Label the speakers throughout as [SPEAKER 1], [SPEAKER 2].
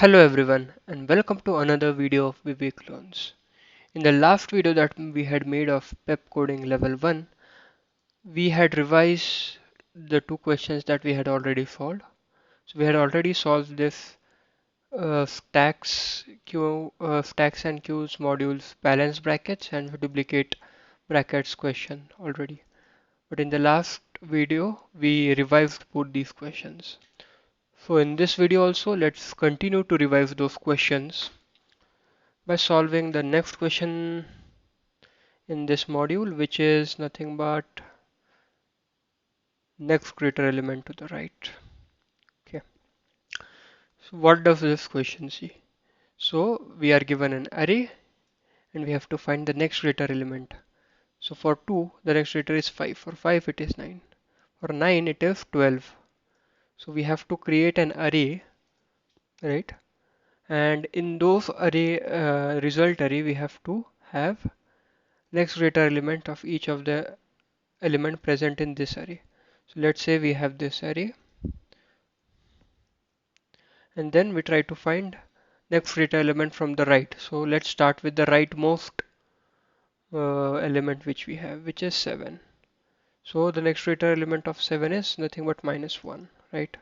[SPEAKER 1] Hello everyone and welcome to another video of Vivek Learns. In the last video that we had made of PepCoding Level 1, we had revised the two questions that we had already solved. So we had already solved this stacks and queues modules balance brackets and duplicate brackets question already. But in the last video, we revised both these questions. So in this video also, let's continue to revise those questions by solving the next question in this module, which is nothing but next greater element to the right. Okay, so what does this question see? So we are given an array and we have to find the next greater element. So for 2, the next greater is 5. For 5, it is 9. For 9, it is 12. So we have to create an array, right? And in those array result array, we have to have next greater element of each of the element present in this array. So let's say we have this array and then we try to find next greater element from the right. So let's start with the rightmost element which we have, which is 7. So the next greater element of 7 is nothing but -1, right?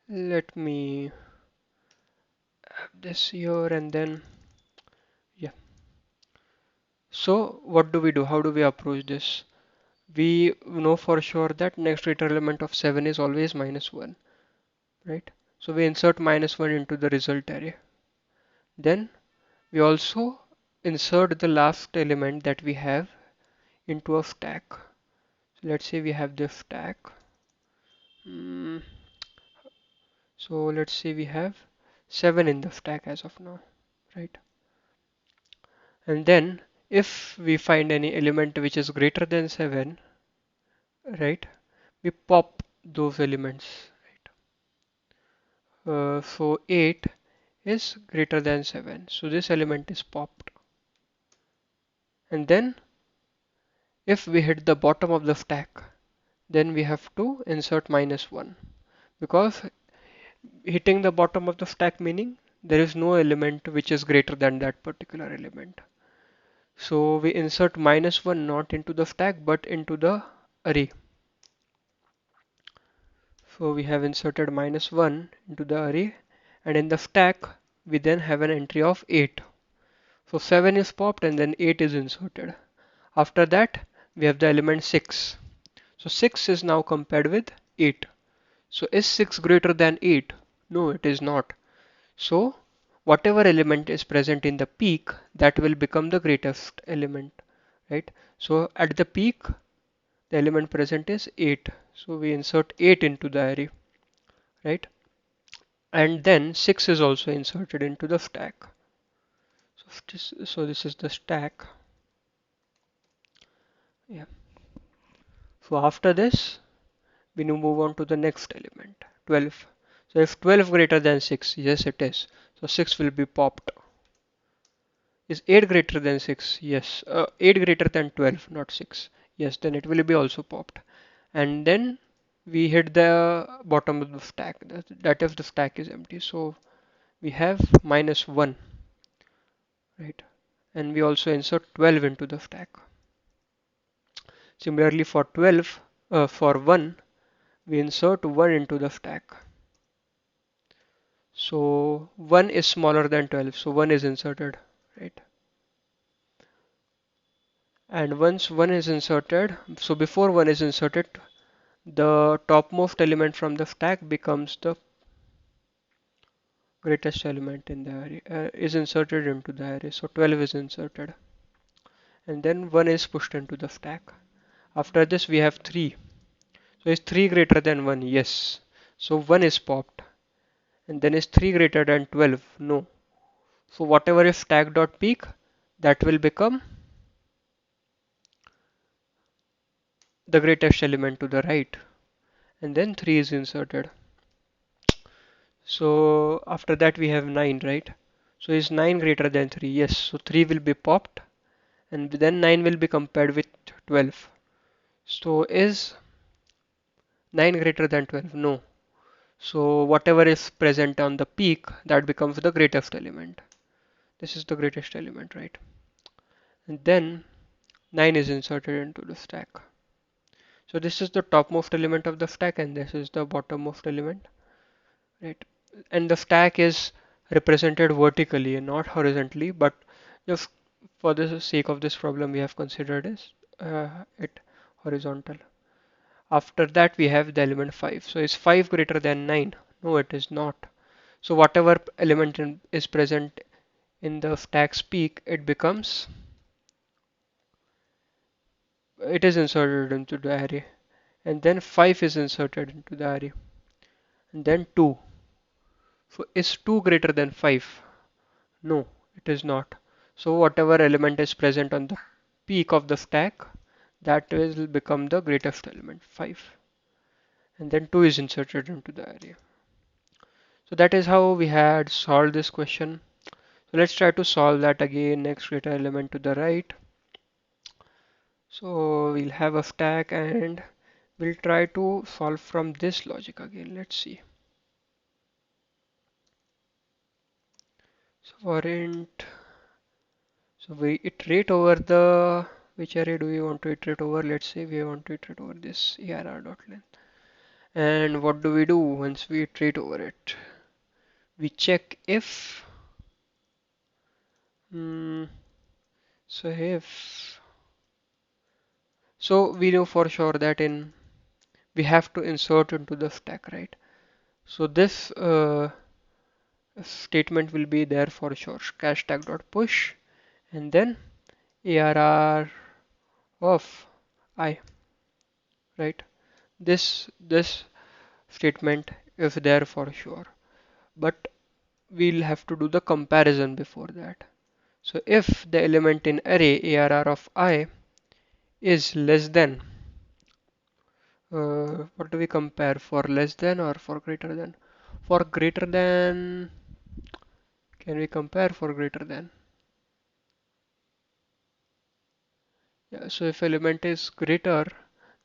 [SPEAKER 1] Let me have this here and then, yeah. So what do we do? How do we approach this? We know for sure that next greater element of 7 is always -1, right? So we insert -1 into the result array. Then we also insert the last element that we have into a stack. So let's say we have this stack. Mm, so let's say we have 7 in the stack as of now, right? And then if we find any element which is greater than 7, right, we pop those elements, right? So 8 is greater than 7. So this element is popped. And then if we hit the bottom of the stack, then we have to insert -1 because hitting the bottom of the stack meaning there is no element which is greater than that particular element. So we insert -1 not into the stack but into the array. So we have inserted -1 into the array and in the stack we then have an entry of 8. So 7 is popped and then 8 is inserted. After that we have the element 6. So 6 is now compared with 8. So is 6 greater than 8? No, it is not. So whatever element is present in the peak, that will become the greatest element, right? So at the peak, the element present is 8. So we insert 8 into the array, right? And then 6 is also inserted into the stack. So this is the stack. Yeah. So after this, we now move on to the next element, 12. So if 12 greater than 6, yes it is. So 6 will be popped. Is 8 greater than 6? Yes. 8 greater than 12, not 6. Yes, then it will be also popped. And then we hit the bottom of the stack. That if the stack is empty. So we have -1, right? And we also insert 12 into the stack. Similarly for 12, for 1, we insert 1 into the stack. So 1 is smaller than 12, so 1 is inserted, right? And once 1 is inserted, so before 1 is inserted, the topmost element from the stack becomes the greatest element in the array, is inserted into the array. So 12 is inserted. And then 1 is pushed into the stack. After this, we have 3. So is 3 greater than 1? Yes. So 1 is popped. And then is 3 greater than 12? No. So whatever is stack.peak, that will become the greatest element to the right. And then 3 is inserted. So after that we have 9, right? So is 9 greater than 3? Yes. So 3 will be popped and then 9 will be compared with 12. So is 9 greater than 12? No. So whatever is present on the peak, that becomes the greatest element. This is the greatest element, right? And then 9 is inserted into the stack. So this is the topmost element of the stack and this is the bottommost element, right? And the stack is represented vertically and not horizontally, but just for the sake of this problem, we have considered it horizontal. After that, we have the element 5. So is 5 greater than 9? No, it is not. So whatever element is present in the stack's peak, it is inserted into the array. And then 5 is inserted into the array. And then 2. So is 2 greater than 5? No, it is not. So whatever element is present on the peak of the stack, that will become the greatest element, 5. And then 2 is inserted into the array. So that is how we had solved this question. So let's try to solve that again. Next greater element to the right. So we'll have a stack and we'll try to solve from this logic again. Let's see. So for int, so we iterate over which array do we want to iterate over? Let's say we want to iterate over this arr.length. And what do we do once we iterate over it? We check if, hmm, so if, so we know for sure that we have to insert into the stack, right? So this statement will be there for sure. Cache tag dot push and then arr of I, right? This statement is there for sure, but we'll have to do the comparison before that. So if the element in array arr of I is less than, what do we compare, for less than or for greater than? For greater than, can we compare for greater than? Yeah, so if element is greater,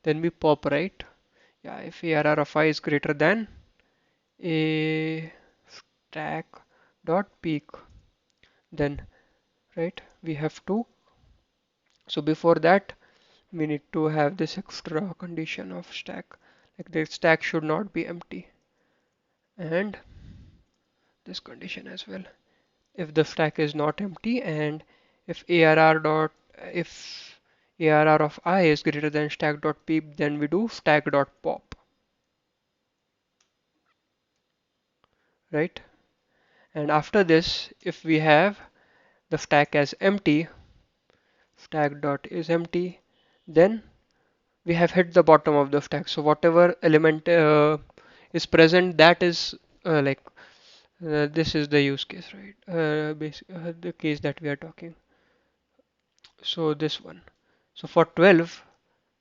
[SPEAKER 1] then we pop, right? Yeah, if arr of I is greater than a stack dot peak, then right, we have to, so before that we need to have this extra condition of stack, like the stack should not be empty, and this condition as well. If the stack is not empty and if arr dot if arr of I is greater than stack dot peep, then we do stack dot pop, right? And after this, if we have the stack as empty, stack dot is empty, then we have hit the bottom of the stack. So whatever element is present, that is this is the use case, right? The case that we are talking. So this one. So for 12,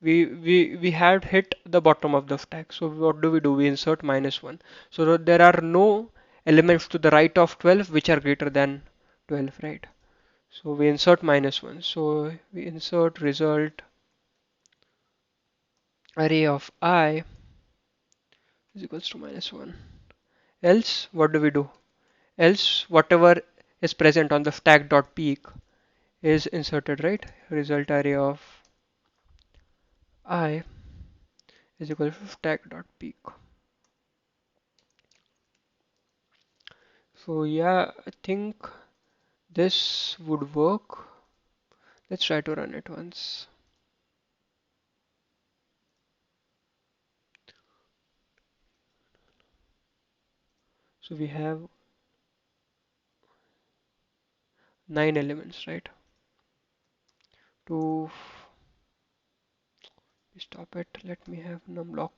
[SPEAKER 1] we had hit the bottom of the stack. So what do? We insert -1. So there are no elements to the right of 12 which are greater than 12, right? So we insert -1. So we insert result array of I is equals to -1. Else, what do? Else, whatever is present on the stack dot peak is inserted, right? Result array of I is equal to stack dot peak. So yeah, I think this would work. Let's try to run it once. So we have 9 elements, right? To stop it, let me have numblock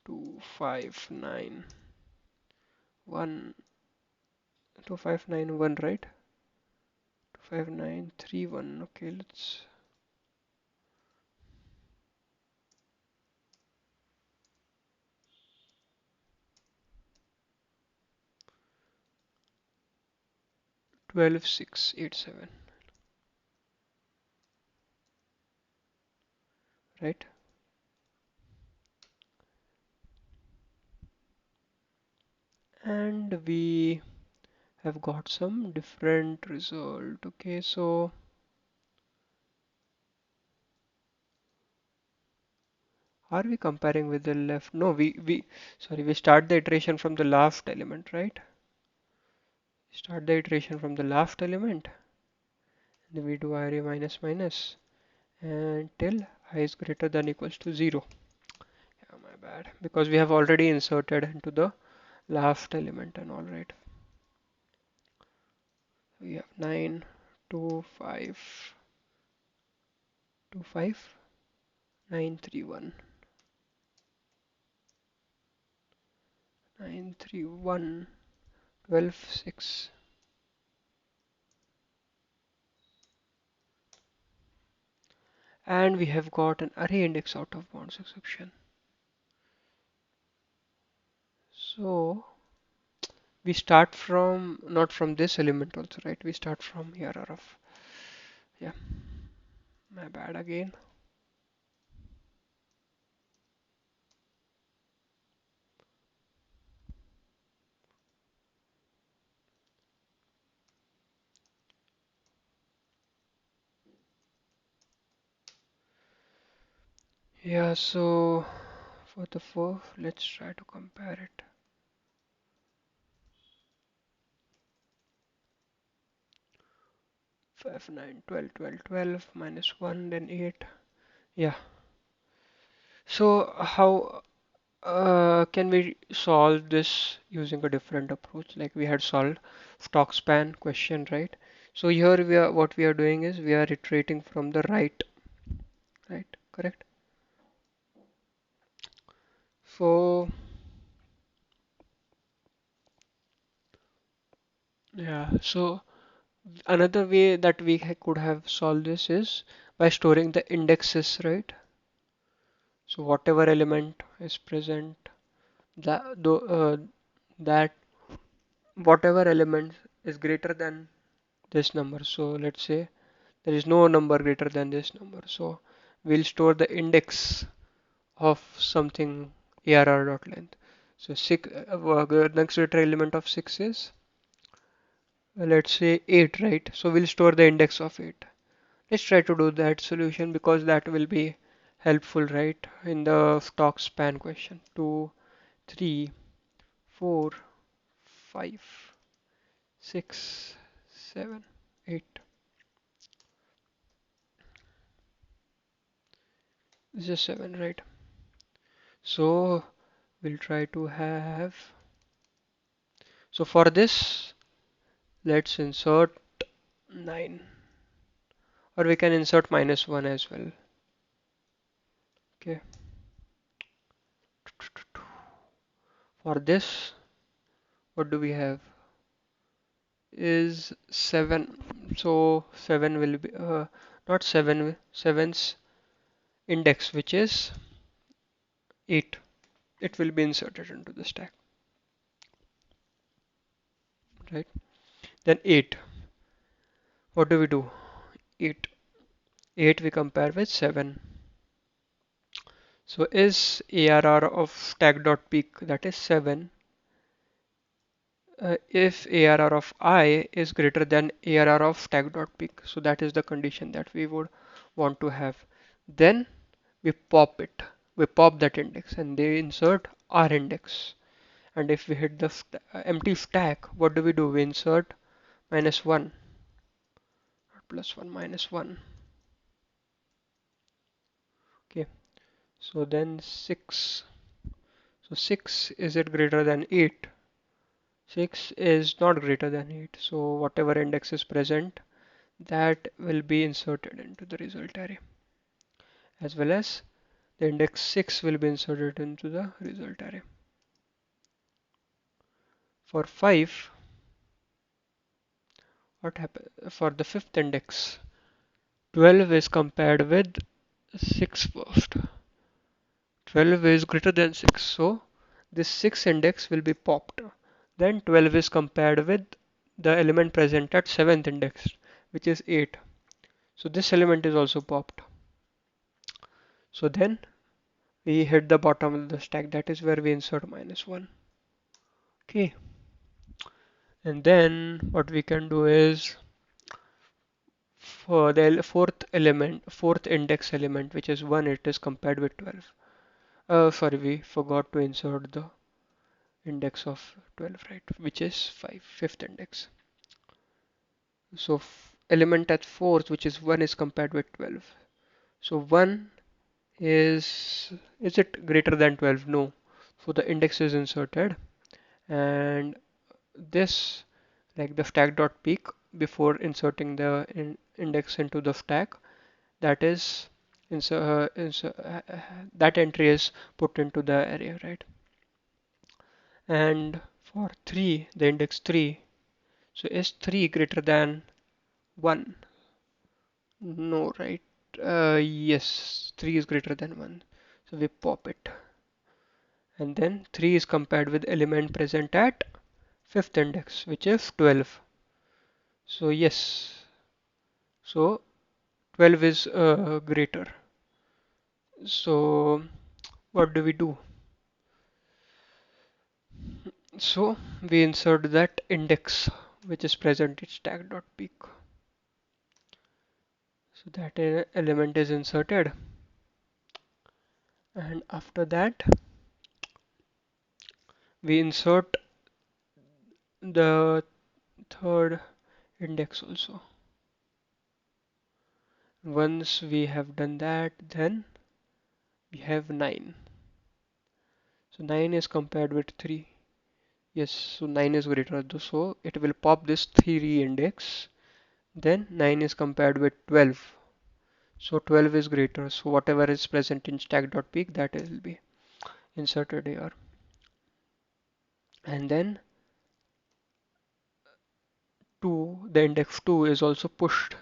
[SPEAKER 1] 2591 2591, right? 25931. Okay, let's 12687, right? and we have got some different result. Okay, so are we comparing with the left? No, we sorry, we start the iteration from the last element, right? Start the iteration from the last element, and we do array minus minus until I is greater than equals to 0. Yeah, my bad. Because we have already inserted into the last element and all right. We have 9, 2, 5, 2, 5, 9, 3, 1, 9, 3, 1, 12, 6. And we have got an array index out of bounds exception. So we start from not from this element also, right? We start from here out of, yeah, my bad again. Yeah, so for the fourth, let's try to compare it. 5, 9, 12, 12, 12 minus 1, then 8. Yeah. So how can we solve this using a different approach? Like we had solved stock span question, right? So here what we are doing is we are iterating from the right, right? Correct. So yeah. So another way that we could have solved this is by storing the indexes, right? So whatever element is present, that whatever element is greater than this number. So let's say there is no number greater than this number. So we'll store the index of something ARR dot length. So the next greater element of 6 is let's say 8, right? So we'll store the index of 8. Let's try to do that solution because that will be helpful, right? In the stock span question. 2, 3, 4, 5, 6, 7, 8. This is 7, right? So we'll try to have. So for this, let's insert 9, or we can insert minus 1 as well. Okay. For this, what do we have? Is 7. So 7 will be not 7, 7's index, which is 8. It will be inserted into the stack, right? Then 8. What do we do? 8. 8 we compare with 7. So is ARR of stack.peak, that is 7, if ARR of I is greater than ARR of stack.peak. So that is the condition that we would want to have. Then we pop it. We pop that index and they insert our index. And if we hit the empty stack, what do? We insert minus 1, not plus 1, minus 1. Okay, so then 6. So 6, is it greater than 8? 6 is not greater than 8. So whatever index is present, that will be inserted into the result array, as well as the index 6 will be inserted into the result array. For 5, what happens for the fifth index? 12 is compared with 6 first. 12 is greater than 6, so this 6 index will be popped. Then 12 is compared with the element present at 7th index, which is 8. So this element is also popped. So then we hit the bottom of the stack, that is where we insert minus 1. Okay. And then what we can do is for the fourth index element, which is 1, it is compared with 12. Sorry, we forgot to insert the index of 12, right? Which is 5, fifth index. So element at fourth, which is 1, is compared with 12. So 1 is it greater than 12? No. So the index is inserted, and this, like the stack dot peak, before inserting the index into the stack, that is that entry is put into the array, right? And for 3, the index 3, so is 3 greater than 1? No, right? Yes, 3 is greater than 1. So we pop it. And then 3 is compared with element present at fifth index, which is 12. So yes, so 12 is greater. So what do we do? So we insert that index which is present in stack.peak. So that element is inserted, and after that we insert the third index also. Once we have done that, then we have 9. So 9 is compared with 3. Yes, so 9 is greater. So it will pop this 3 index. Then 9 is compared with 12. So 12 is greater. So whatever is present in stack.peak, that will be inserted here. And then 2, the index 2 is also pushed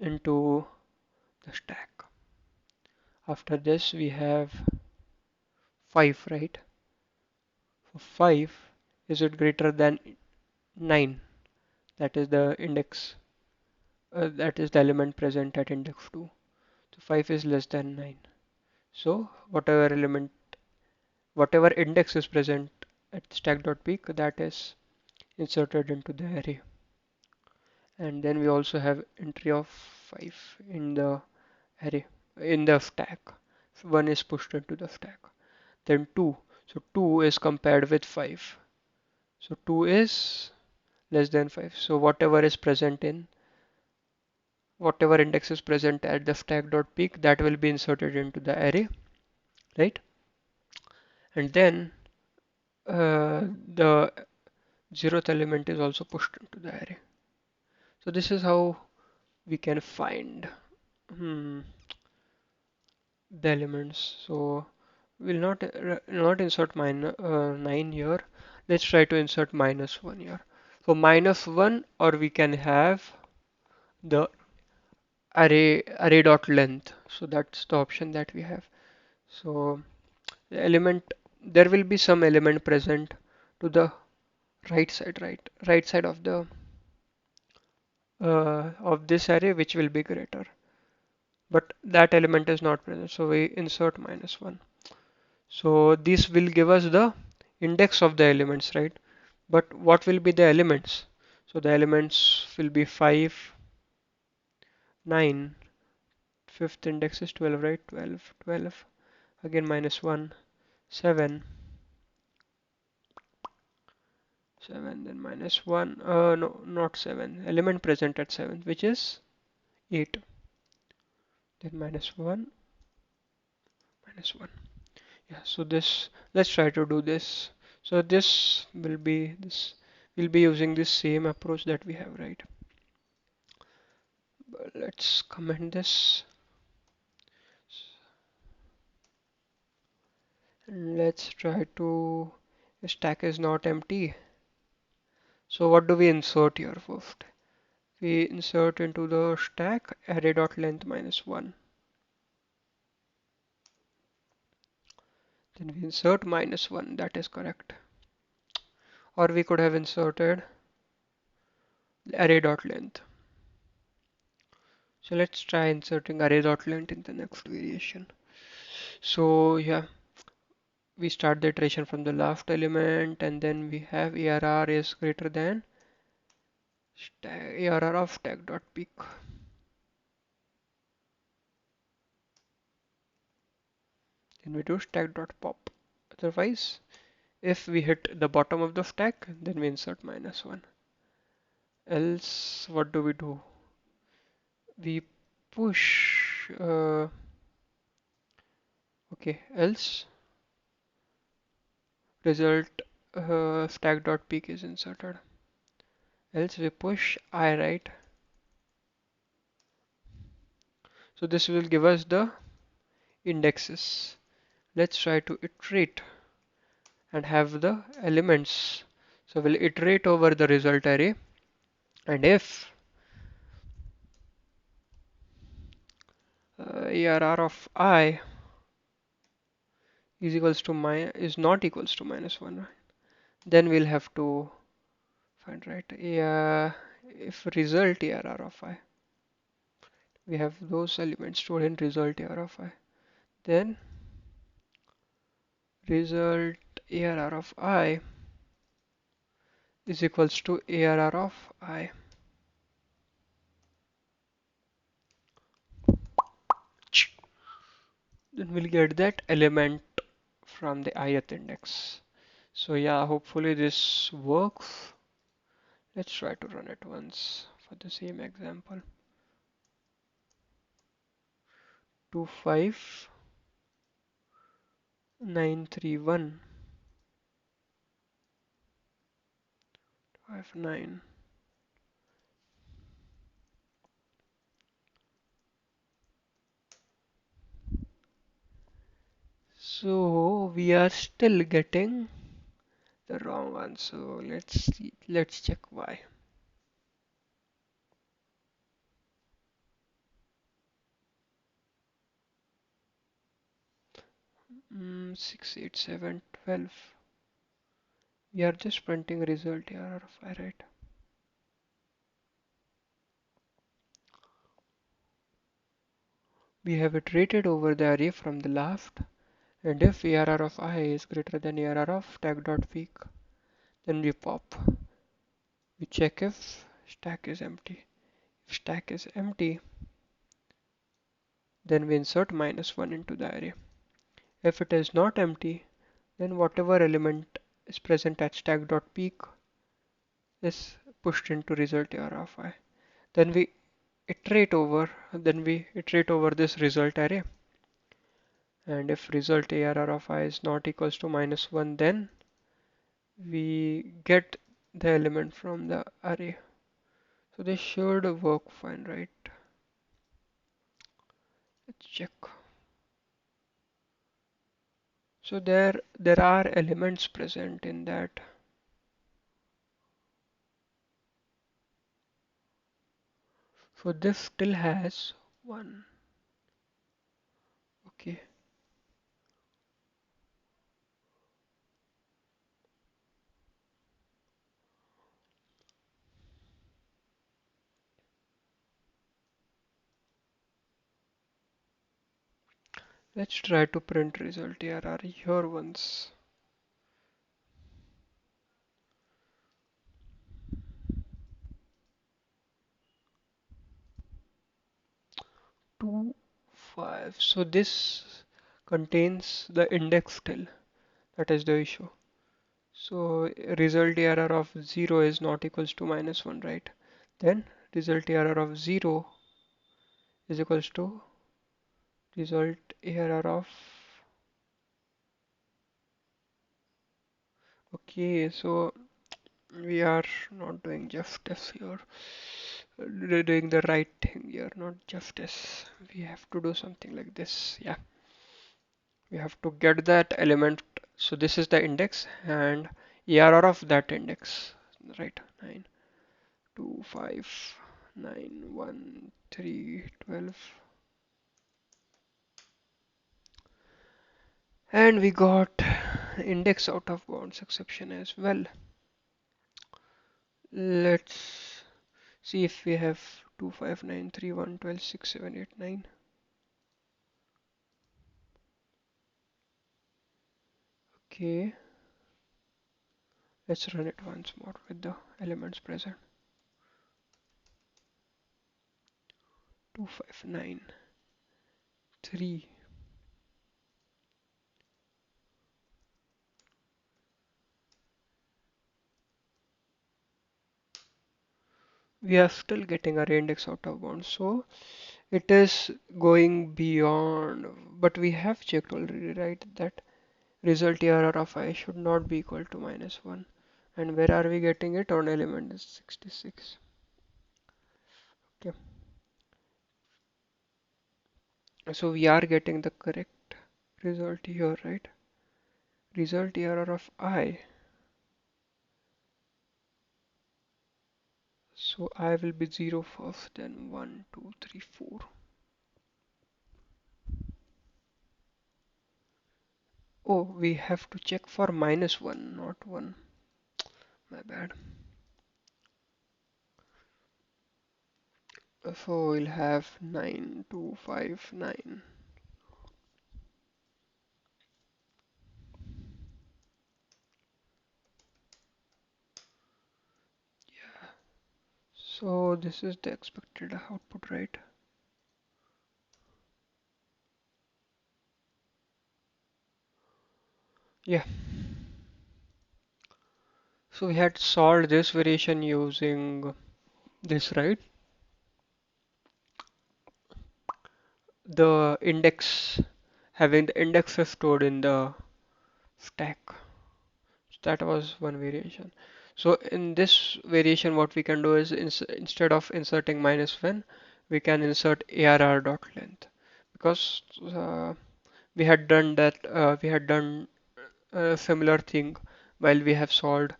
[SPEAKER 1] into the stack. After this we have 5, right? So 5, is it greater than 9? That is the index, that is the element present at index 2. So 5 is less than 9. So whatever index is present at stack.peak, that is inserted into the array. And then we also have entry of 5 in the array, in the stack. 1 is pushed into the stack. Then 2. So 2 is compared with 5. So 2 is less than 5. So whatever index is present at the stack.peak, that will be inserted into the array, right? And then the zeroth element is also pushed into the array. So this is how we can find hmm, the elements. So we'll not insert 9 here. Let's try to insert -1 here. So -1, or we can have the array dot length. So that's the option that we have. So the element, there will be some element present to the right side of this array, which will be greater, but that element is not present, so we insert -1. So this will give us the index of the elements, right? But what will be the elements? So the elements will be 5, 9, fifth index is 12, right? 12, 12, again -1, 7, 7, then -1, no, not 7, element present at 7, which is 8, then -1, -1. Yeah, so this, let's try to do this. So we'll be using this same approach that we have, right? But let's comment this. Let's try to, stack is not empty. So what do we insert here first? We insert into the stack array.length -1. Then we insert -1, that is correct. Or we could have inserted array.length. So let's try inserting array.length in the next variation. So yeah, we start the iteration from the last element, and then we have ARR is greater than ARR of stack.peak. Then we do stack.pop. Otherwise, if we hit the bottom of the stack, then we insert -1. Else, what do? We push, okay, else result stack.peak is inserted. Else we push I, right? So this will give us the indexes. Let's try to iterate and have the elements. So we'll iterate over the result array, and if ARR of I is not equals to -1, right? Then we'll have to find, right, if result ARR of I, we have those elements stored in result ARR of I, then result ARR of I is equals to ARR of I. Then we'll get that element from the ith index. So yeah, hopefully this works. Let's try to run it once for the same example. 2593159. So we are still getting the wrong one. So let's check why. 6, 8, 7, 12. We are just printing result here, right? We have iterated over the array from the left, and if ARR of I is greater than ARR of stack.peak, then we pop. We check if stack is empty. If stack is empty, then we insert -1 into the array. If it is not empty, then whatever element is present at stack.peak is pushed into result ARR of I. Then we iterate over this result array, and if result ARR of I is not equals to -1, then we get the element from the array. So this should work fine, right? Let's check. So there are elements present in that. So this still has one. Okay. Let's try to print result ARR here once. 2, 5. So this contains the index still. That is the issue. So result ARR of 0 is not equals to -1, right? Then result ARR of 0 is equals to result ARR of, okay, so we are not doing justice here. We're doing the right thing here, not justice. We have to do something like this. Yeah, we have to get that element. So this is the index and ARR of that index, right? 9, 2, 5, 9, 1, 3, 12. And we got index out of bounds exception as well. Let's see if we have 2, 5, 9, 3, 1, 12, 6, 7, 8, 9. Okay, let's run it once more with the elements present. 259 3. We are still getting array index out of bounds, so it is going beyond, but we have checked already, right, that result error of I should not be equal to -1. And where are we getting it? On element is 66. Okay, so we are getting the correct result here, right? Result error of I. So I will be 0 first, then 1, 2, 3, 4. Oh, we have to check for -1, not 1. My bad. So we'll have 9, 2, 5, 9. So this is the expected output, right? Yeah. So we had solved this variation using this, right? The index, having the indexes stored in the stack. That was one variation. So in this variation, what we can do is instead of inserting -1, we can insert arr dot length, because we had done that. We had done a similar thing while we have solved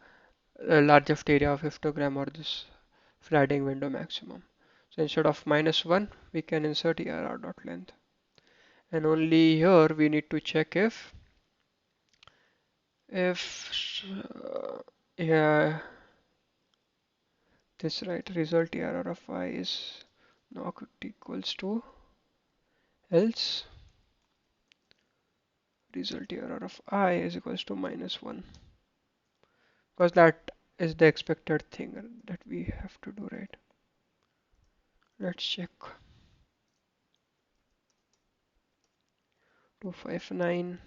[SPEAKER 1] the largest area of histogram, or this sliding window maximum. So instead of -1, we can insert arr dot length, and only here we need to check if yeah, this right, result error of I is not equals to, else result error of I is equals to -1, because that is the expected thing that we have to do, right? Let's check. 259.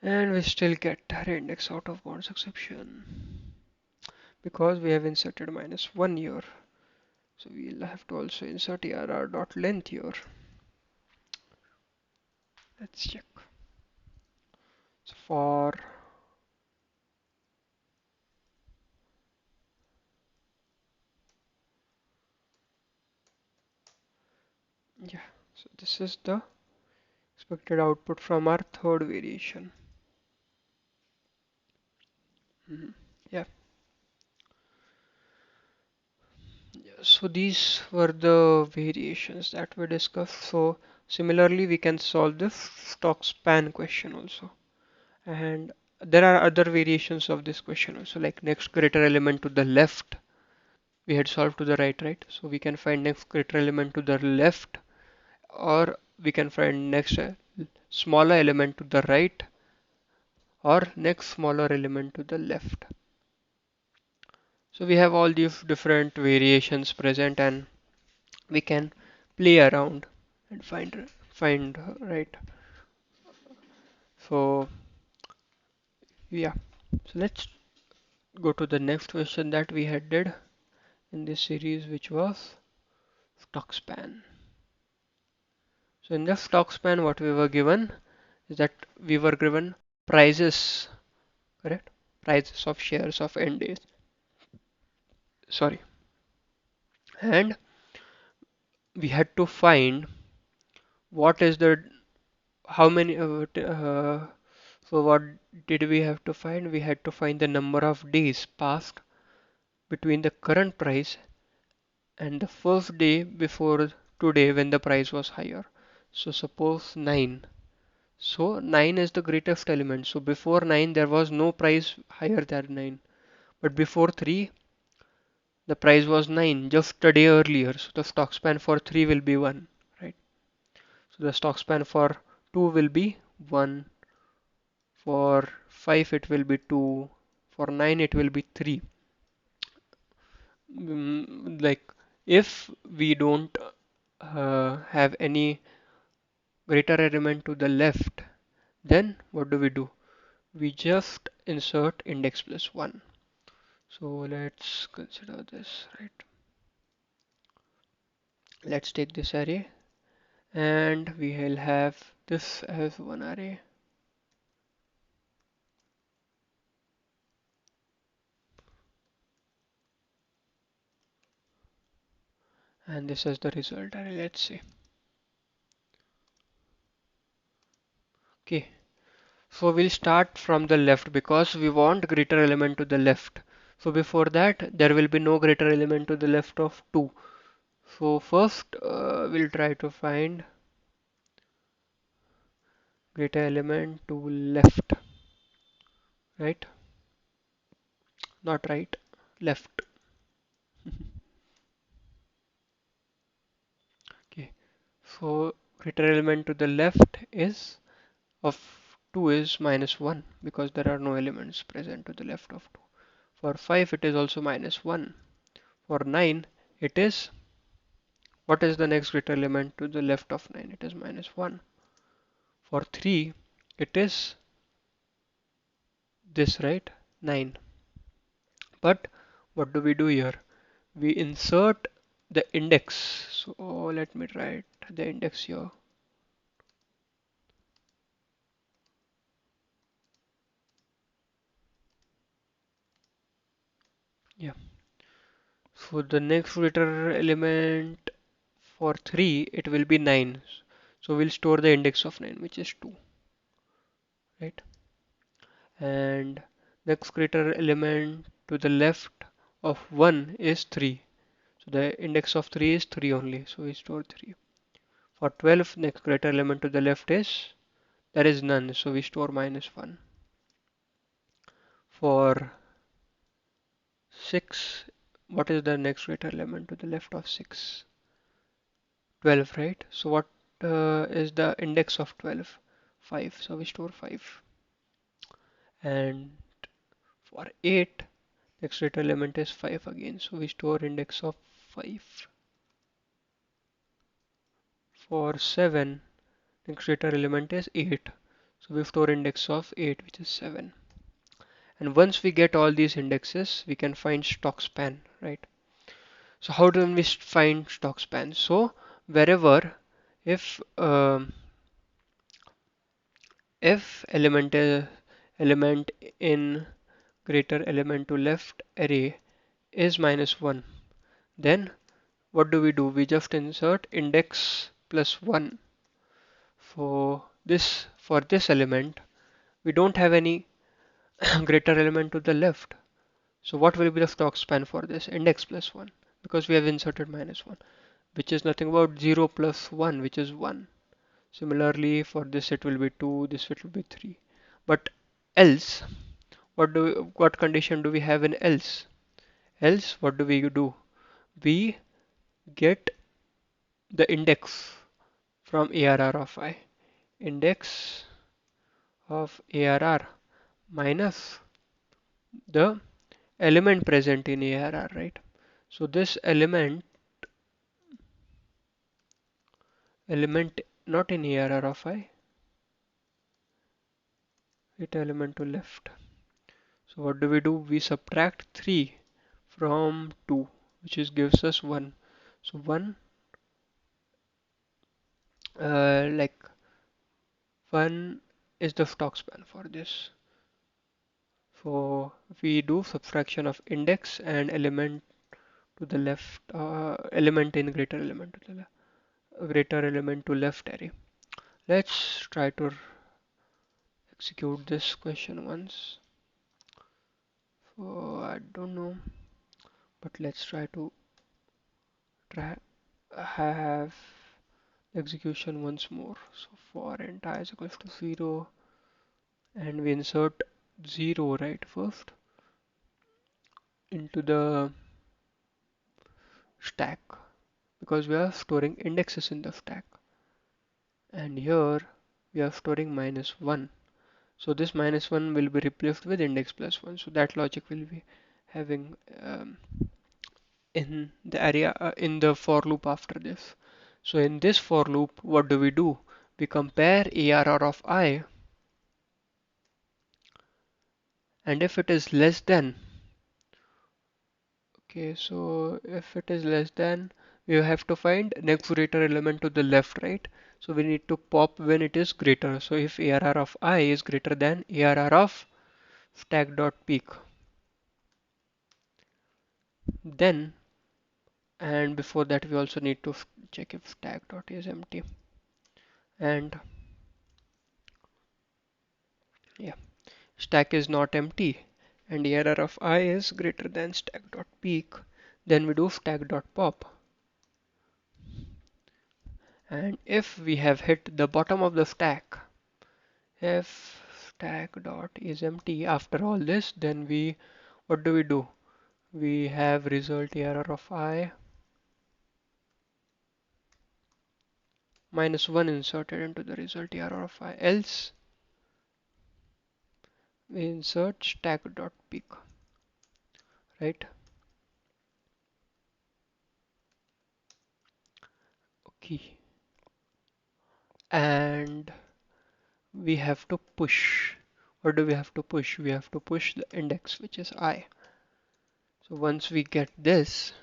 [SPEAKER 1] And we still get array index out of bounds exception because we have inserted -1 here. So we'll have to also insert arr dot length here. Let's check. So for, yeah, so this is the expected output from our third variation. Mhm. Yeah. Yeah, so these were the variations that we discussed. So similarly, we can solve this stock span question also. And there are other variations of this question also, like next greater element to the left. We had solved to the right, right? So we can find next greater element to the left, or we can find next smaller element to the right, or next smaller element to the left. So we have all these different variations present, and we can play around and find right. So yeah, so let's go to the next question that we had did in this series, which was stock span. So in the stock span, what we were given is that we were given prices, correct? Prices of shares of end days. Sorry, and we had to find what is the how many. So what did we have to find? We had to find the number of days passed between the current price and the first day before today when the price was higher. So suppose 9. So 9 is the greatest element. So before 9 there was no price higher than 9. But before 3 the price was 9 just a day earlier. So the stock span for 3 will be 1, right? So the stock span for 2 will be 1. For 5 it will be 2. For 9 it will be 3. Like if we don't have any greater element to the left, then what do? We just insert index plus 1. So let's consider this, right? Let's take this array and we will have this as one array and this is the result array. Let's see. Okay, so we'll start from the left because we want greater element to the left. So before that, there will be no greater element to the left of 2. So first, we'll try to find greater element to left, right? Not right, left. Okay, so greater element to the left is of 2 is minus 1 because there are no elements present to the left of 2. For 5 it is also minus 1. For 9 it is, what is the next greater element to the left of 9? It is minus 1. For 3 it is this, right? 9. But what do we do here? We insert the index. So let me write the index here. Yeah. So the next greater element for 3 it will be 9. So we'll store the index of 9 which is 2, right? And next greater element to the left of 1 is 3. So the index of 3 is 3 only. So we store 3. For 12 next greater element to the left is, there is none. So we store minus 1. For 6, what is the next greater element to the left of 6? 12, right? So what is the index of 12? 5. So we store 5. And for 8, next greater element is 5 again. So we store index of 5. For 7, next greater element is 8. So we store index of 8, which is 7. And once we get all these indexes, we can find stock span, right? So how do we find stock span? So wherever if if element in greater element to left array is minus 1, then what do? We just insert index plus 1. For this element, we don't have any greater element to the left. So what will be the stock span for this? Index plus 1 because we have inserted minus 1, which is nothing but 0 plus 1, which is 1. Similarly, for this it will be 2, this it will be 3. But else, what condition do we have in else? Else, what do we do? We get the index from ARR of I. Index of ARR minus the element present in ARR, right? So this element not in ARR of I, it element to left. So what do? We subtract 3 from 2, which is gives us 1. So 1, like 1 is the stock span for this. So we do subtraction of index and element to the left, element in greater element to the left, greater element to left array. Let's try to execute this question once. So I don't know, but let's try to have execution once more. So for int I is equals to 0, and we insert 0 right first into the stack, because we are storing indexes in the stack, and here we are storing -1. So this -1 will be replaced with index +1. So that logic will be having in the area in the for loop after this. So in this for loop, what do? We compare ARR of I, and if it is less than, okay, so if it is less than, we have to find next greater element to the left, right? So we need to pop when it is greater. So if ARR of I is greater than ARR of stack.peak, then, and before that we also need to check if stack dot is empty, and yeah, stack is not empty, and the error of I is greater than stack dot peak, then we do stack dot pop, and if we have hit the bottom of the stack, if stack dot is empty after all this, then we, what do? We have result error of I -1 inserted into the result error of I, else we insert stack dot peak, right? Okay, and we have to push. What do we have to push? We have to push the index, which is I. So once we get this,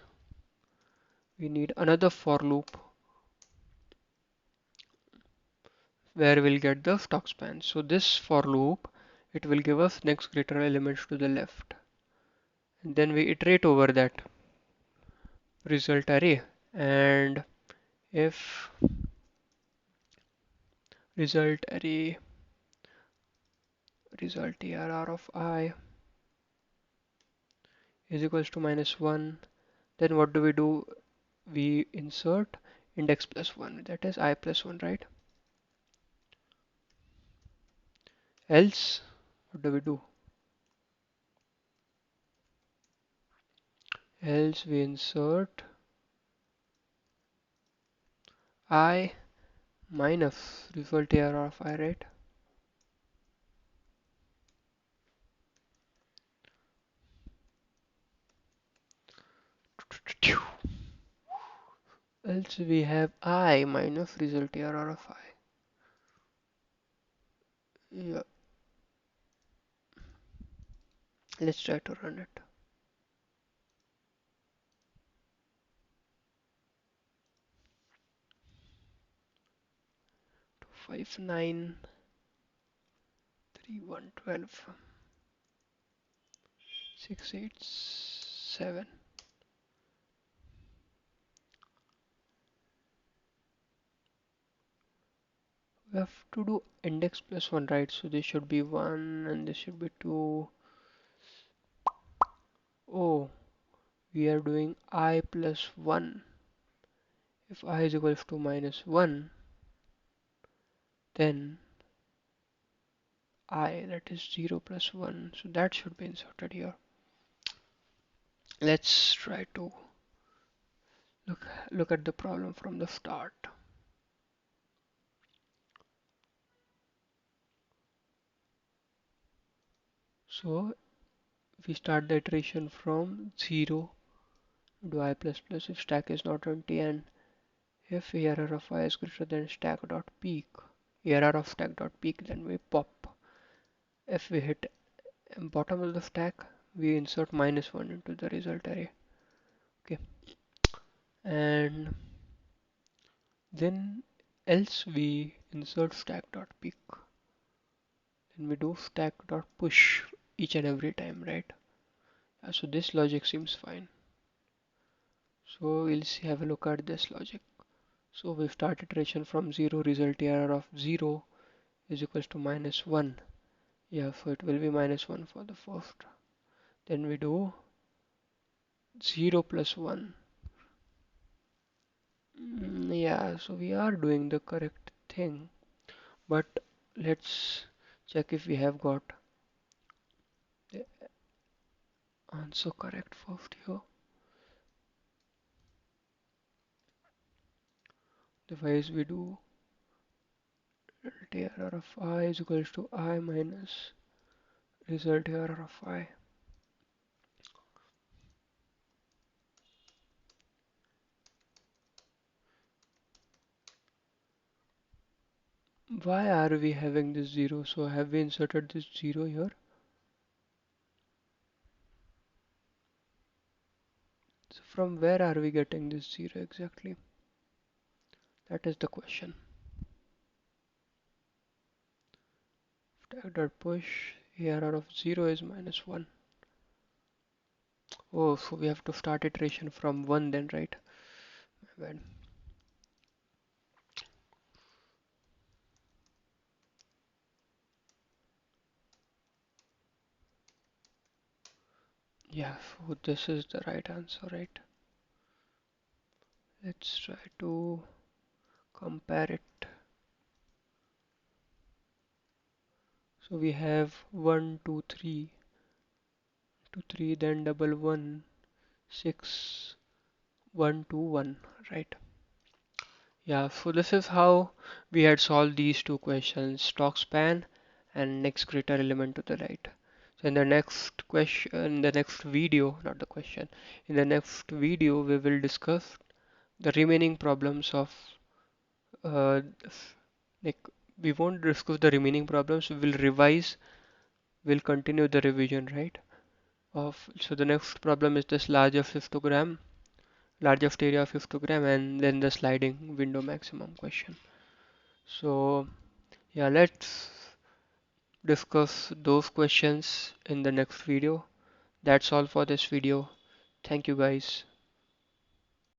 [SPEAKER 1] we need another for loop where we'll get the stock span. So this for loop, it will give us next greater elements to the left, and then we iterate over that result array, and if result array result arr of I is equals to -1, then what do? We insert index +1, that is I +1, right? Else, what do? Else we insert I minus result error of I, right? Else we have I minus result error of I. Yeah, let's try to run it. 2593112 687. We have to do index +1, right? So this should be 1 and this should be 2. Oh, we are doing I +1. If I is equals to -1, then I, that is 0 plus 1. So that should be inserted here. Let's try to look at the problem from the start. So we start the iteration from 0 to I plus plus if stack is not empty, and if error of I is greater than stack dot peak, error of stack dot peak, then we pop. If we hit bottom of the stack, we insert -1 into the result array. Okay, and then else we insert stack dot peak. Then we do stack dot push each and every time, right? So this logic seems fine. So we'll have a look at this logic. So we start iteration from 0, result error of 0 is equals to -1. Yeah, so it will be -1 for the first. Then we do 0 plus 1. Yeah, so we are doing the correct thing, but let's check if we have got the answer correct first here. Otherwise, we do result of I is equals to I minus result error of I. Why are we having this 0? So have we inserted this 0 here? So from where are we getting this 0 exactly? That is the question. Tag dot push error of 0 is minus 1. Oh, so we have to start iteration from 1 then, right? My bad. Yeah, so this is the right answer, right? Let's try to compare it. So we have 1, 2, 3, 2, 3, then double 1, 6, 1, 2, 1, right? Yeah, so this is how we had solved these two questions, stock span and next greater element to the right. So in the next question, in the next video, not the question, in the next video we will discuss the remaining problems of uh, like we won't discuss the remaining problems, we will revise, we'll continue the revision, right? So the next problem is this largest histogram, largest area of histogram, and then the sliding window maximum question. So yeah, let's discuss those questions in the next video. That's all for this video. Thank you guys.